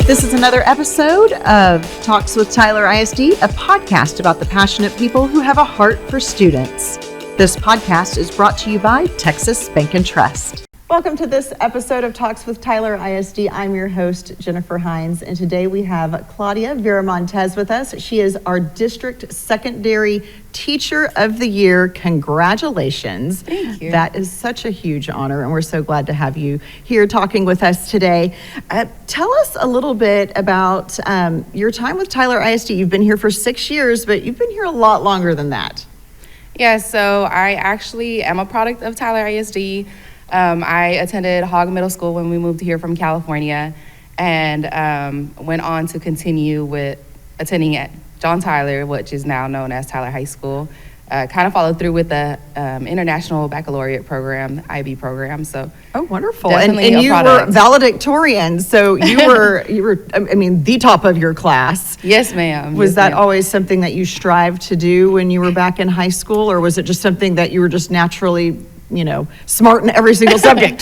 This is another episode of Talks with Tyler ISD, a podcast about the passionate people who have a heart for students. This podcast is brought to you by Texas Bank and Trust. Welcome to this episode of Talks with Tyler ISD. I'm your host, Jennifer Hines, and today we have Claudia Viramontes with us. She is our District Secondary Teacher of the Year. Congratulations. Thank you. That is such a huge honor, and we're so glad to have you here talking with us today. Tell us a little bit about your time with Tyler ISD. You've been here for 6 years, but you've been here a lot longer than that. Yeah, so I actually am a product of Tyler ISD. I attended Hogg Middle School when we moved here from California, and went on to continue with attending at John Tyler, which is now known as Tyler High School. Kind of followed through with the International Baccalaureate program, the IB program. So oh, wonderful! And definitely you were valedictorian, so you were I mean, the top of your class. Yes, ma'am. Was that always something that you strived to do when you were back in high school, or was it just something that you were just naturally, smart in every single subject?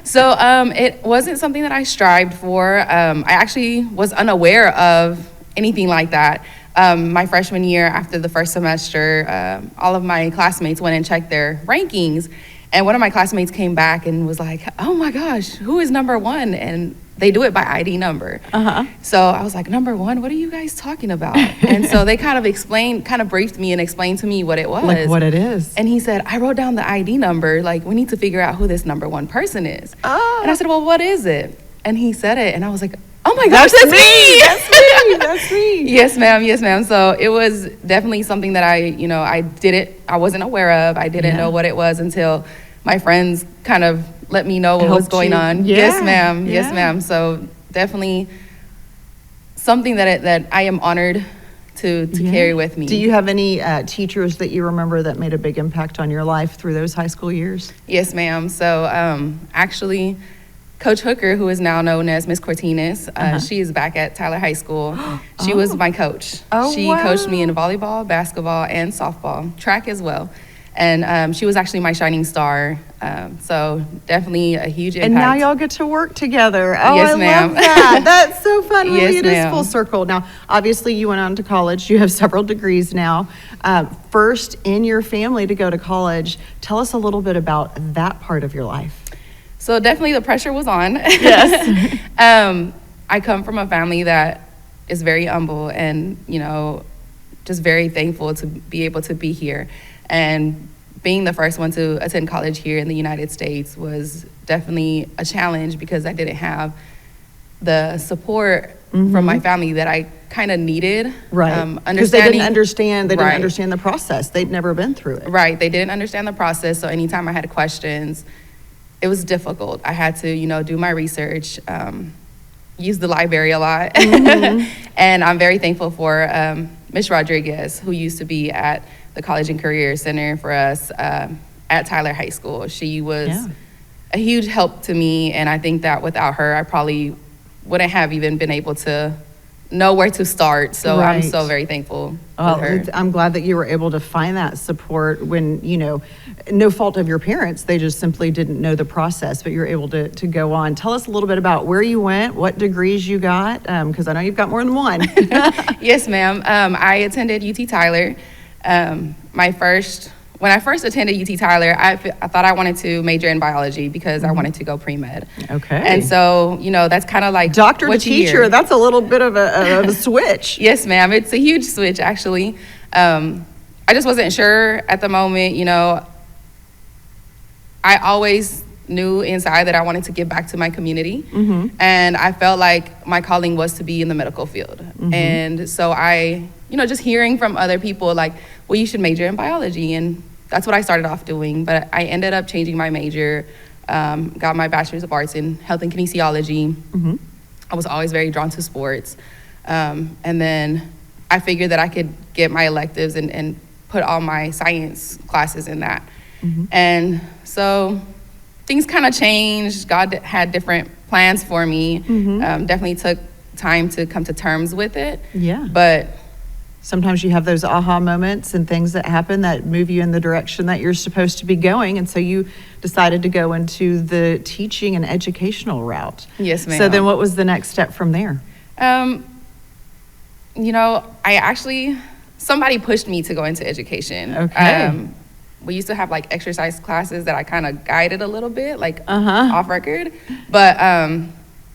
So it wasn't something that I strived for. I actually was unaware of anything like that. My freshman year, after the first semester, all of my classmates went and checked their rankings, and one of my classmates came back and was like, "Oh my gosh, who is number one?" And they do it by ID number. So I was like, "Number one? What are you guys talking about?" And so they kind of briefed me and explained to me what it was. Like what it is. And he said, "I wrote down the ID number. Like, we need to figure out who this number one person is." Oh. And I said, "Well, what is it?" And he said it, and I was like, "Oh my gosh, that's me! That's me! That's me!" Yes, ma'am. Yes, ma'am. So it was definitely something that I wasn't aware of. I didn't know what it was until my friends kind of let me know what was going on. Yeah. Yes, ma'am. Yeah. Yes, ma'am. So definitely something that I am honored to carry with me. Do you have any teachers that you remember that made a big impact on your life through those high school years? Yes, ma'am. So actually, Coach Hooker, who is now known as Miss Cortines, she is back at Tyler High School. She was my coach. She coached me in volleyball, basketball, and softball, track as well. And she was actually my shining star. So definitely a huge impact. And now y'all get to work together. Oh, yes, I ma'am. love that. That's so fun. Really, Yes, it is ma'am. full circle. Now, obviously, you went on to college. You have several degrees now. First in your family to go to college. Tell us a little bit about that part of your life. So definitely the pressure was on. Yes. I come from a family that is very humble and, just very thankful to be able to be here. And being the first one to attend college here in the United States was definitely a challenge because I didn't have the support from my family that I kind of needed. Right. Because they didn't understand. They didn't understand the process. They'd never been through it. Right. They didn't understand the process. So anytime I had questions, it was difficult. I had to, do my research, use the library a lot. And I'm very thankful for Ms. Rodriguez, who used to be at the College and Career Center for us at Tyler High School. She was a huge help to me, and I think that without her, I probably wouldn't have even been able to know where to start. So I'm so very thankful for her. I'm glad that you were able to find that support when, no fault of your parents, they just simply didn't know the process, but you're able to go on. Tell us a little bit about where you went, what degrees you got, because I know you've got more than one. Yes, ma'am. I attended UT Tyler. When I first attended UT Tyler, I thought I wanted to major in biology because I wanted to go pre-med. Okay. And so, that's kind of like doctor to what you teacher, hear. that's a little bit of a switch. Yes, ma'am. It's a huge switch, actually. I just wasn't sure at the moment, I always knew inside that I wanted to give back to my community. And I felt like my calling was to be in the medical field. And so I, just hearing from other people like, well, you should major in biology. And that's what I started off doing. But I ended up changing my major, got my bachelor's of arts in health and kinesiology. I was always very drawn to sports. And then I figured that I could get my electives and put all my science classes in that. And so things kind of changed. God had different plans for me. Definitely took time to come to terms with it. Yeah. But sometimes you have those aha moments and things that happen that move you in the direction that you're supposed to be going. And so you decided to go into the teaching and educational route. Yes, ma'am. So then what was the next step from there? Somebody pushed me to go into education. Okay. We used to have like exercise classes that I kind of guided a little bit, like off record. But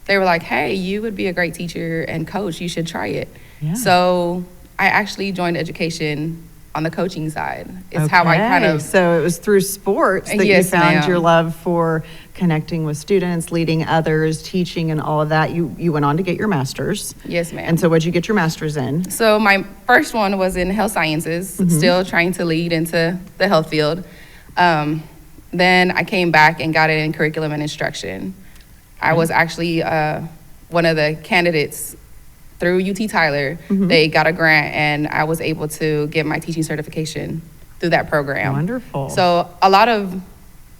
they were like, hey, you would be a great teacher and coach. You should try it. Yeah. So I actually joined education on the coaching side. It's how I kind of... So it was through sports that you found your love for connecting with students, leading others, teaching, and all of that. You went on to get your master's. Yes, ma'am. And so what'd you get your master's in? So my first one was in health sciences, still trying to lead into the health field. Then I came back and got it in curriculum and instruction. I was actually one of the candidates through UT Tyler. They got a grant, and I was able to get my teaching certification through that program. Wonderful. So a lot of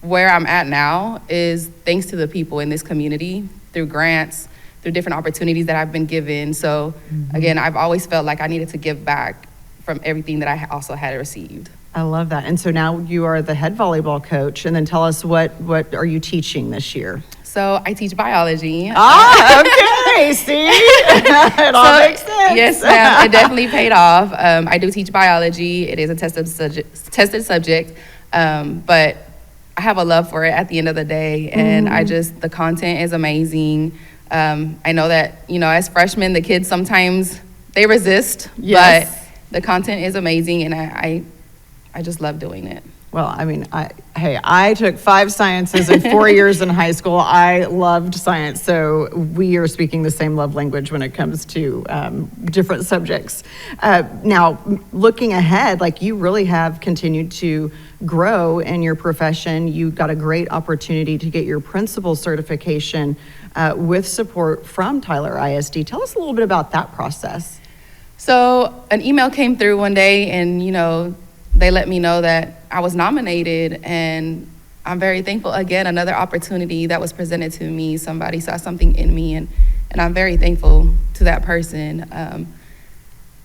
where I'm at now is thanks to the people in this community, through grants, through different opportunities that I've been given. So again, I've always felt like I needed to give back from everything that I also had received. I love that. And so now you are the head volleyball coach, and then tell us what are you teaching this year? So I teach biology. Okay, see? It all makes sense. Yes, ma'am, it definitely paid off. I do teach biology. It is a tested subject, but I have a love for it at the end of the day, and the content is amazing. I know that, as freshmen, the kids sometimes, they resist, but the content is amazing, and I just love doing it. Well, I mean, I took 5 sciences and 4 years in high school. I loved science, so we are speaking the same love language when it comes to different subjects. Now, looking ahead, like you really have continued to grow in your profession. You got a great opportunity to get your principal certification with support from Tyler ISD. Tell us a little bit about that process. So an email came through one day, and, they let me know that I was nominated, and I'm very thankful. Again, another opportunity that was presented to me. Somebody saw something in me, and I'm very thankful to that person.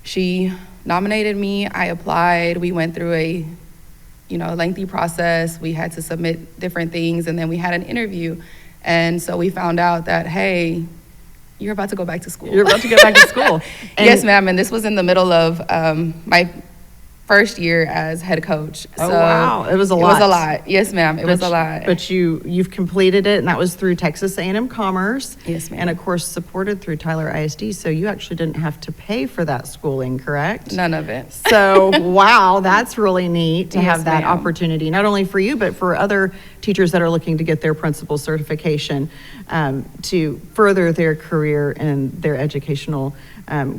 She nominated me. I applied. We went through a lengthy process. We had to submit different things, and then we had an interview. And so we found out that, hey, you're about to go back to school. You're about to go back to school. Yes, ma'am. And this was in the middle of my first year as head coach. Oh, wow. It was a lot. It was a lot. Yes, ma'am. It was a lot. But you've completed it, and that was through Texas A&M Commerce. Yes, ma'am. And, of course, supported through Tyler ISD, so you actually didn't have to pay for that schooling, correct? None of it. So, wow, that's really neat to have that ma'am. opportunity, not only for you, but for other teachers that are looking to get their principal certification to further their career and their educational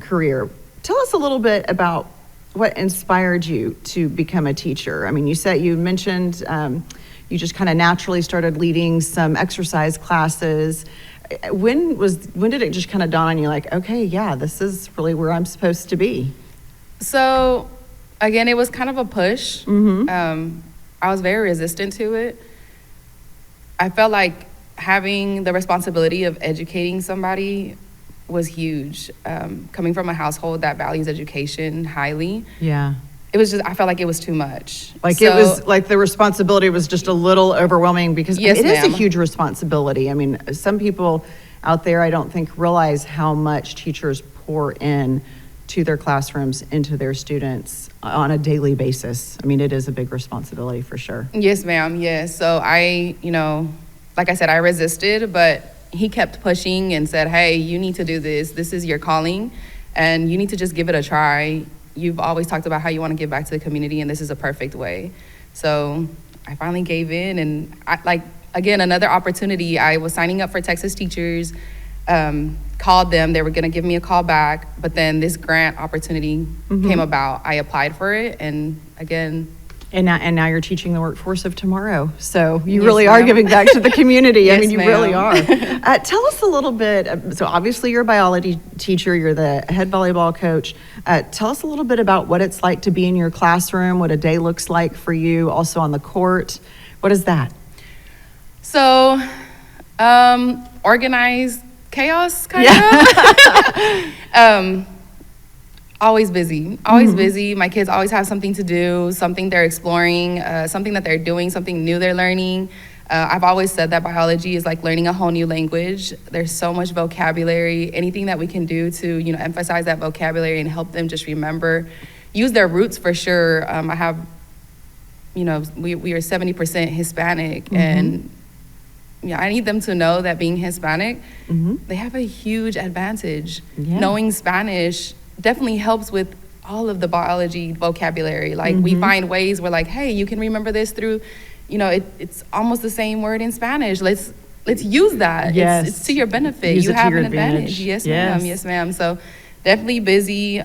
career. Tell us a little bit about what inspired you to become a teacher? I mean, you mentioned you just kind of naturally started leading some exercise classes. When did it just kind of dawn on you, like, okay, yeah, this is really where I'm supposed to be? So, again, it was kind of a push. I was very resistant to it. I felt like having the responsibility of educating somebody was huge. Coming from a household that values education highly. Yeah. It was just, I felt like it was too much. Like it was like the responsibility was just a little overwhelming because it is a huge responsibility. I mean, some people out there, I don't think realize how much teachers pour in to their classrooms, into their students on a daily basis. I mean, it is a big responsibility for sure. Yes, ma'am. Yes. So like I said, I resisted, but he kept pushing and said, hey, you need to do this. This is your calling, and you need to just give it a try. You've always talked about how you want to give back to the community, and this is a perfect way. So I finally gave in, and again, another opportunity. I was signing up for Texas Teachers, called them. They were going to give me a call back, but then this grant opportunity came about. I applied for it, and again... And now you're teaching the workforce of tomorrow. So you really are giving back to the community. Yes, I mean, you ma'am. really are. Tell us a little bit. So obviously you're a biology teacher. You're the head volleyball coach. Tell us a little bit about what it's like to be in your classroom, what a day looks like for you, also on the court. What is that? So organized chaos, kind of. Always busy, busy. My kids always have something to do, something they're exploring, something that they're doing, something new they're learning. I've always said that biology is like learning a whole new language. There's so much vocabulary. Anything that we can do to, emphasize that vocabulary and help them just remember, use their roots for sure. I have, we are 70% Hispanic, and I need them to know that being Hispanic, they have a huge advantage. Yeah. Knowing Spanish definitely helps with all of the biology vocabulary. Like we find ways where like, hey, you can remember this through, it's almost the same word in Spanish. Let's use that. Yes. It's to your benefit. Use you it have to your an advantage. Yes, ma'am. Yes, ma'am. So definitely busy.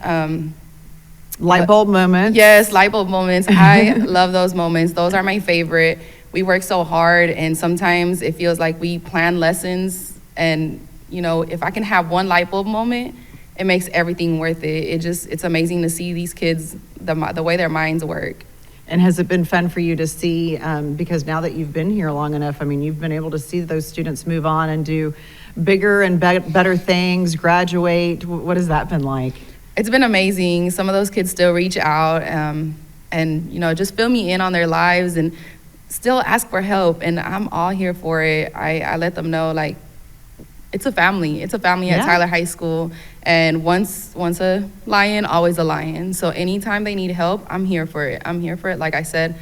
Light bulb moments. Yes, light bulb moments. I love those moments. Those are my favorite. We work so hard, and sometimes it feels like we plan lessons, and if I can have one light bulb moment, it makes everything worth it. It's amazing to see these kids, the way their minds work. And has it been fun for you to see, because now that you've been here long enough, you've been able to see those students move on and do bigger and better things, graduate. What has that been like? It's been amazing. Some of those kids still reach out and just fill me in on their lives and still ask for help. And I'm all here for it. I let them know, like, it's a family. It's a family at Tyler High School. And once a lion, always a lion. So anytime they need help, I'm here for it. Like I said,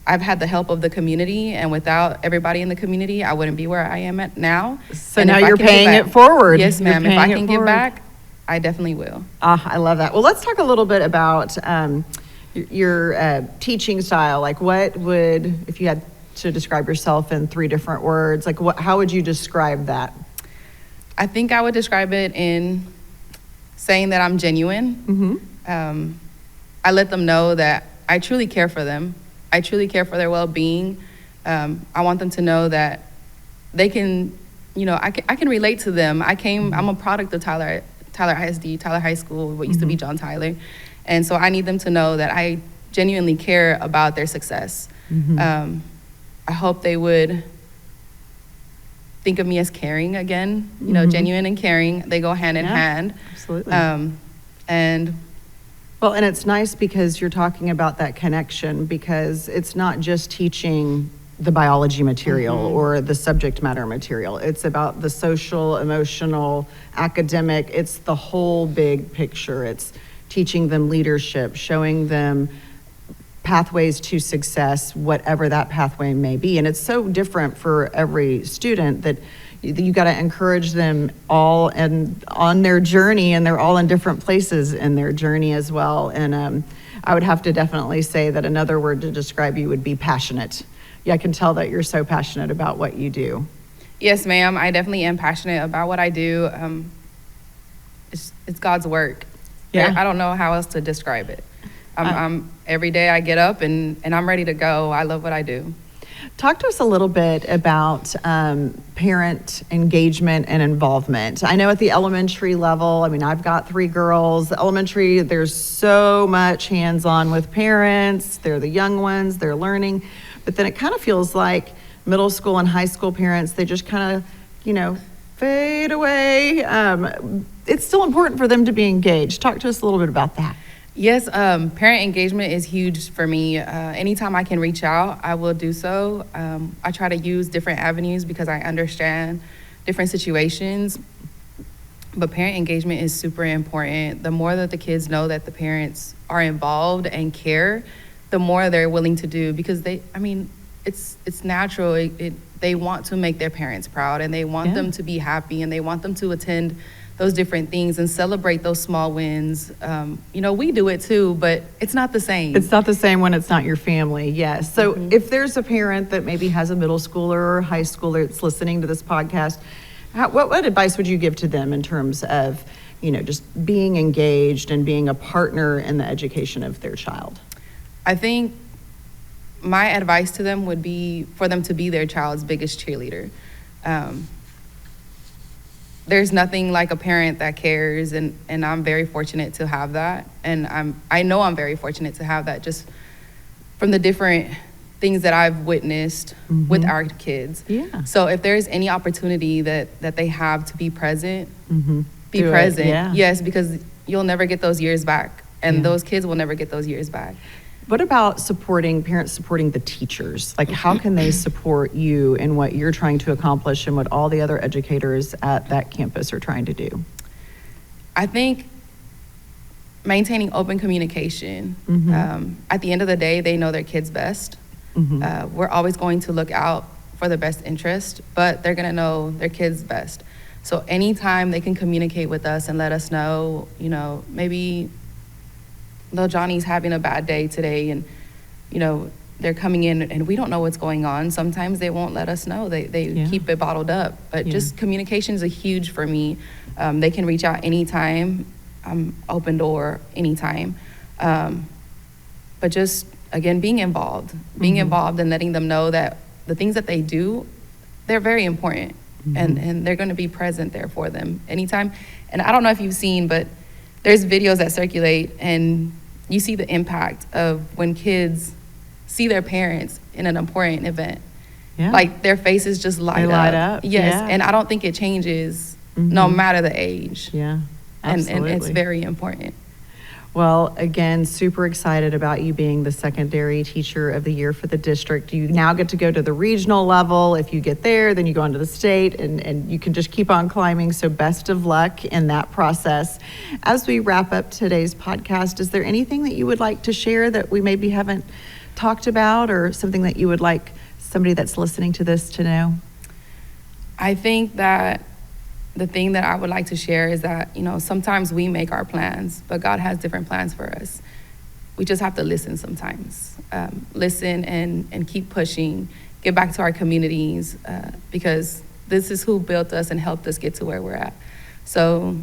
I've had the help of the community, and without everybody in the community, I wouldn't be where I am at now. So now you're paying it forward. Yes, ma'am. If I can give back, I definitely will. I love that. Well, let's talk a little bit about your teaching style. Like, what would, if you had to describe yourself in 3 different words, like how would you describe that? I think I would describe it in saying that I'm genuine. I let them know that I truly care for them. I truly care for their well-being. I want them to know that they can, I can relate to them. I'm a product of Tyler ISD, Tyler High School, what used to be John Tyler. And so I need them to know that I genuinely care about their success. I hope they would think of me as caring again, genuine and caring. They go hand in hand. Absolutely. And it's nice because you're talking about that connection, because it's not just teaching the biology material or the subject matter material. It's about the social, emotional, academic. It's the whole big picture. It's teaching them leadership, showing them pathways to success, whatever that pathway may be. And it's so different for every student that you got to encourage them all and on their journey, and they're all in different places in their journey as well. And I would have to definitely say that another word to describe you would be passionate. Yeah, I can tell that you're so passionate about what you do. Yes, ma'am. I definitely am passionate about what I do. It's God's work. Yeah. I don't know how else to describe it. I'm every day I get up and I'm ready to go. I love what I do. Talk to us a little bit about parent engagement and involvement. I know at the elementary level, I've got 3 girls. The elementary, there's so much hands-on with parents. They're the young ones, they're learning. But then it kind of feels like middle school and high school parents, they just kind of, fade away. It's still important for them to be engaged. Talk to us a little bit about that. Yes, parent engagement is huge for me. Anytime I can reach out, I will do so. I try to use different avenues because I understand different situations. But parent engagement is super important. The more that the kids know that the parents are involved and care, the more they're willing to do, because it's natural. They want to make their parents proud, and they want them to be happy, and they want them to attend those different things and celebrate those small wins. We do it too, but it's not the same. It's not the same when it's not your family, yes. So if there's a parent that maybe has a middle schooler or high schooler that's listening to this podcast, what advice would you give to them in terms of, just being engaged and being a partner in the education of their child? I think my advice to them would be for them to be their child's biggest cheerleader. There's nothing like a parent that cares, and I'm very fortunate to have that. And I know I'm very fortunate to have that just from the different things that I've witnessed with our kids. Yeah. So if there's any opportunity that they have to be present, be present. Yes, because you'll never get those years back, and those kids will never get those years back. What about parents supporting the teachers? Like, how can they support you in what you're trying to accomplish and what all the other educators at that campus are trying to do? I think maintaining open communication. At the end of the day, they know their kids best. We're always going to look out for the best interest, but they're going to know their kids best. So anytime they can communicate with us and let us know, maybe little Johnny's having a bad day today and, they're coming in and we don't know what's going on. Sometimes they won't let us know. They keep it bottled up. But just communication is a huge for me. They can reach out anytime. I'm open door anytime. But just, again, being involved and letting them know that the things that they do, they're very important. And they're going to be present there for them anytime. And I don't know if you've seen, but there's videos that circulate and you see the impact of when kids see their parents in an important event. Like their faces just light up. Yes, and I don't think it changes no matter the age. Absolutely. And it's very important. Well, again, super excited about you being the secondary teacher of the year for the district. You now get to go to the regional level. If you get there, then you go on to the state, and you can just keep on climbing. So best of luck in that process. As we wrap up today's podcast, is there anything that you would like to share that we maybe haven't talked about, or something that you would like somebody that's listening to this to know? I think that the thing that I would like to share is that, sometimes we make our plans, but God has different plans for us. We just have to listen sometimes. Listen and keep pushing, get back to our communities, because this is who built us and helped us get to where we're at. So,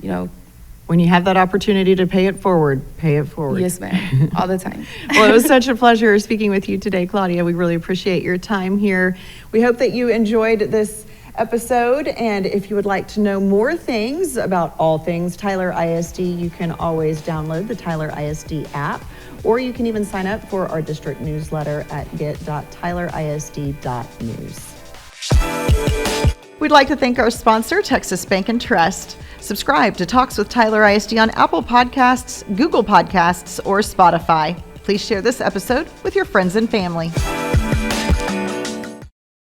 when you have that opportunity to pay it forward, pay it forward. Yes, ma'am, all the time. Well, it was such a pleasure speaking with you today, Claudia. We really appreciate your time here. We hope that you enjoyed this episode, and if you would like to know more things about all things Tyler ISD, you can always download the Tyler ISD app, or you can even sign up for our district newsletter at get.tylerisd.news. We'd like to thank our sponsor, Texas Bank and Trust. Subscribe to Talks with Tyler ISD on Apple Podcasts, Google Podcasts, or Spotify. Please share this episode with your friends and family.